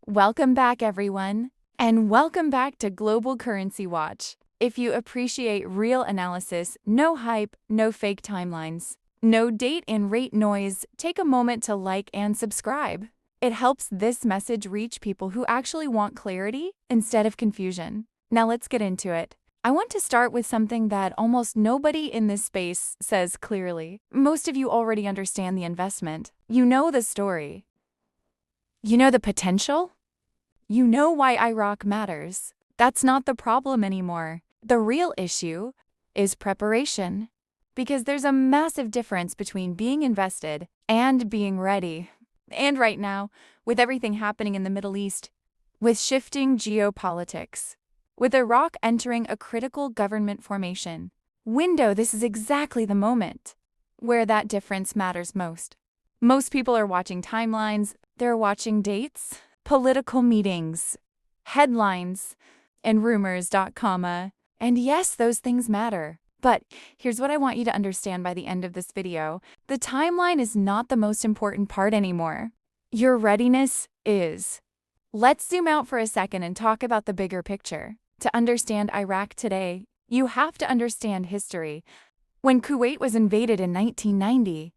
Welcome back, everyone, and welcome back to Global Currency Watch. If you appreciate real analysis, no hype, no fake timelines, no date and rate noise, take a moment to like and subscribe. It helps this message reach people who actually want clarity instead of confusion. Now let's get into it. I want to start with something that almost nobody in this space says clearly. Most of you already understand the investment. You know the story. You know the potential? You know why Iraq matters. That's not the problem anymore. The real issue is preparation. Because there's a massive difference between being invested and being ready. And right now, with everything happening in the Middle East, with shifting geopolitics, with Iraq entering a critical government formation window, this is exactly the moment where that difference matters most. Most people are watching timelines, they're watching dates, political meetings, headlines, and rumors. And yes, those things matter. But here's what I want you to understand by the end of this video. The timeline is not the most important part anymore. Your readiness is. Let's zoom out for a second and talk about the bigger picture. To understand Iraq today, you have to understand history. When Kuwait was invaded in 1990,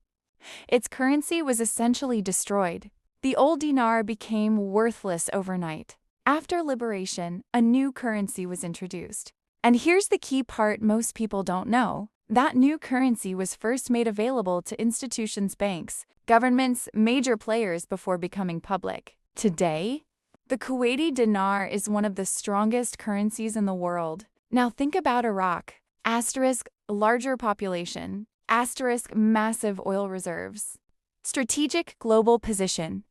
its currency was essentially destroyed. The old dinar became worthless overnight. After liberation, a new currency was introduced. And here's the key part most people don't know. That new currency was first made available to institutions, banks, governments, major players before becoming public. Today, the Kuwaiti dinar is one of the strongest currencies in the world. Now think about Iraq. Asterisk, larger population. Asterisk, massive oil reserves. Strategic global position.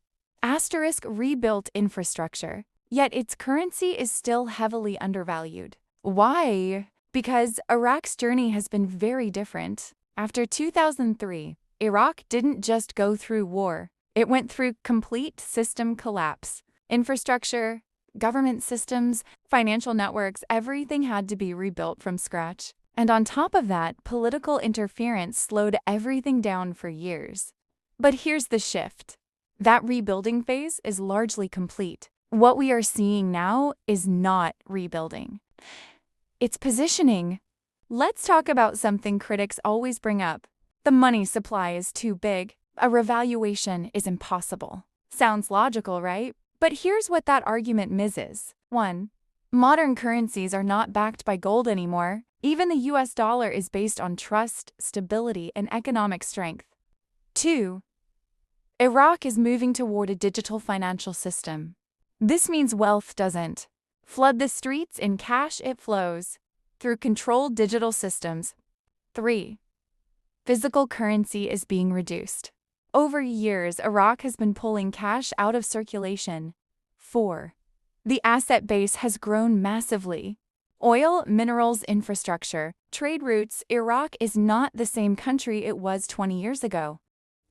Asterisk, rebuilt infrastructure. Yet its currency is still heavily undervalued. Why? Because Iraq's journey has been very different. After 2003, Iraq didn't just go through war. It went through complete system collapse. Infrastructure, government systems, financial networks, everything had to be rebuilt from scratch. And on top of that, political interference slowed everything down for years. But here's the shift. That rebuilding phase is largely complete. What we are seeing now is not rebuilding. It's positioning. Let's talk about something critics always bring up. The money supply is too big. A revaluation is impossible. Sounds logical, right? But here's what that argument misses. 1. Modern currencies are not backed by gold anymore. Even the US dollar is based on trust, stability, and economic strength. 2. Iraq is moving toward a digital financial system. This means wealth doesn't flood the streets in cash, it flows through controlled digital systems. 3. Physical currency is being reduced. Over years, Iraq has been pulling cash out of circulation. 4. The asset base has grown massively. Oil, minerals, infrastructure, trade routes. Iraq is not the same country it was 20 years ago.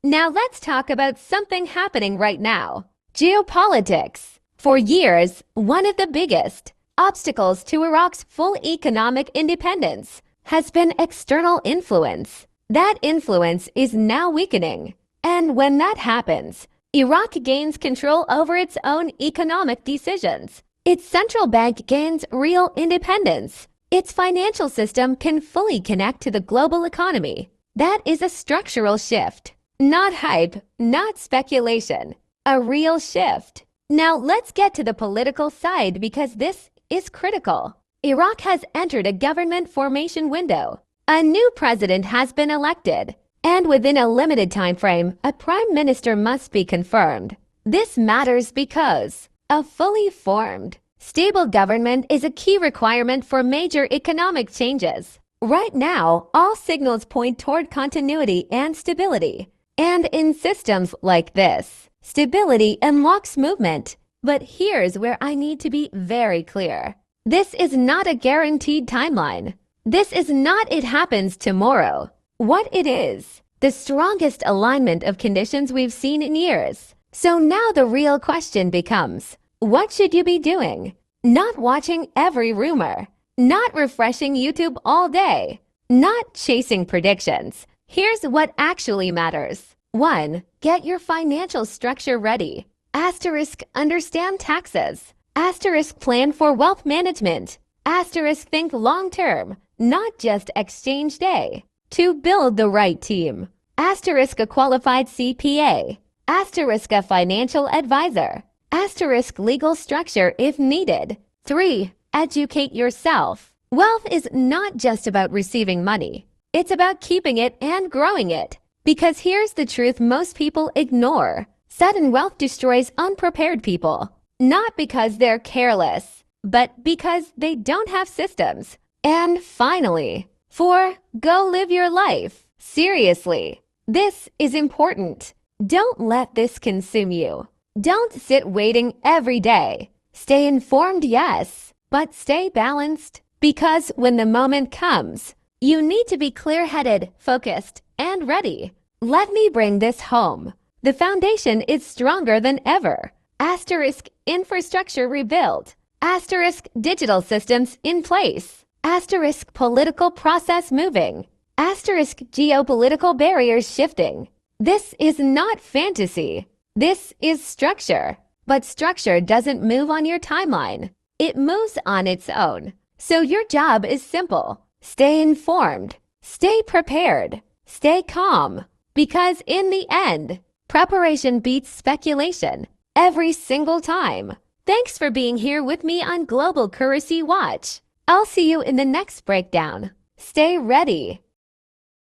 Now let's talk about something happening right now. Geopolitics. For years, one of the biggest obstacles to Iraq's full economic independence has been external influence. That influence is now weakening. And when that happens, Iraq gains control over its own economic decisions. Its central bank gains real independence. Its financial system can fully connect to the global economy. That is a structural shift. Not hype, not speculation. A real shift. Now let's get to the political side because this is critical. Iraq has entered a government formation window. A new president has been elected. And within a limited time frame, a prime minister must be confirmed. This matters because a fully formed, stable government is a key requirement for major economic changes. Right now, all signals point toward continuity and stability. And in systems like this, stability unlocks movement. But here's where I need to be very clear. This is not a guaranteed timeline. This is not it happens tomorrow. What it is, the strongest alignment of conditions we've seen in years. So now the real question becomes, what should you be doing? Not watching every rumor. Not refreshing YouTube all day. Not chasing predictions. Here's what actually matters. 1. Get your financial structure ready. Asterisk understand taxes. Asterisk plan for wealth management. Asterisk think long-term, not just exchange day. To build the right team. Asterisk a qualified CPA. Asterisk a financial advisor. Asterisk legal structure if needed. 3. Educate yourself. Wealth is not just about receiving money. It's about keeping it and growing it. Because here's the truth most people ignore. Sudden wealth destroys unprepared people. Not because they're careless, but because they don't have systems. And finally, 4. Go live your life. Seriously, this is important. Don't let this consume you. Don't sit waiting every day. Stay informed, yes, but stay balanced. Because when the moment comes, you need to be clear-headed, focused, and ready. Let me bring this home. The foundation is stronger than ever. Asterisk infrastructure rebuilt. Asterisk digital systems in place. Asterisk political process moving. Asterisk geopolitical barriers shifting. This is not fantasy. This is structure. But structure doesn't move on your timeline. It moves on its own. So your job is simple. Stay informed. Stay prepared. Stay calm. Because in the end, preparation beats speculation every single time. Thanks for being here with me on Global Currency Watch. I'll see you in the next breakdown. Stay ready.